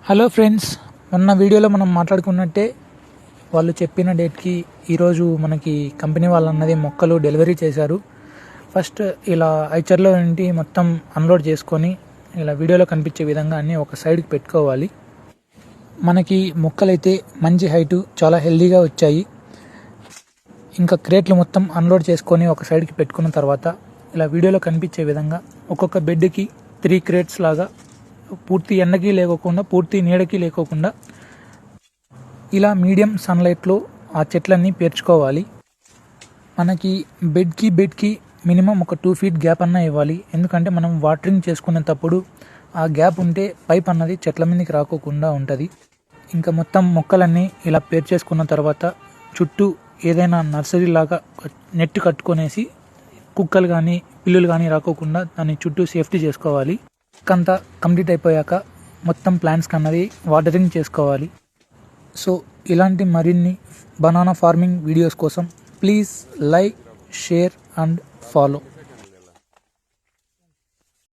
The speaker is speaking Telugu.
హలో ఫ్రెండ్స్, మొన్న వీడియోలో మనం మాట్లాడుకున్నట్టే వాళ్ళు చెప్పిన డేట్కి ఈరోజు మనకి కంపెనీ వాళ్ళు అన్నది మొక్కలు డెలివరీ చేశారు. ఫస్ట్ ఇలా ఐచర్లో నుండి మొత్తం అన్లోడ్ చేసుకొని ఇలా వీడియోలో కనిపించే విధంగా అన్నీ ఒక సైడ్కి పెట్టుకోవాలి. మనకి మొక్కలైతే మంచి హైటు చాలా హెల్దీగా వచ్చాయి. ఇంకా క్రేట్లు మొత్తం అన్లోడ్ చేసుకొని ఒక సైడ్కి పెట్టుకున్న తర్వాత ఇలా వీడియోలో కనిపించే విధంగా ఒక్కొక్క బెడ్కి 3 క్రేట్స్ లాగా పూర్తి ఎండకి లేకోకుండా పూర్తి నీడకి లేకోకుండా ఇలా మీడియం సన్లైట్లో ఆ చెట్లన్నీ పేర్చుకోవాలి. మనకి బెడ్కి మినిమం ఒక 2 ఫీట్ గ్యాప్ అన్నా ఇవ్వాలి. ఎందుకంటే మనం వాటరింగ్ చేసుకునేటప్పుడు ఆ గ్యాప్ ఉంటే పైప్ అన్నది చెట్ల మీదకి రాకోకుండా ఉంటుంది. ఇంకా మొత్తం మొక్కలన్నీ ఇలా పేర్చేసుకున్న తర్వాత చుట్టూ ఏదైనా నర్సరీ లాగా నెట్ కట్టుకొనేసి కుక్కలు కానీ పిల్లులు కానీ రాకోకుండా దాన్ని చుట్టూ సేఫ్టీ చేసుకోవాలి. అంతా కంప్లీట్ అయిపోయాక మొత్తం ప్లాంట్స్కి అన్నది వాటరింగ్ చేసుకోవాలి. సో ఇలాంటి మరిన్ని బనానా ఫార్మింగ్ వీడియోస్ కోసం please like, share and follow.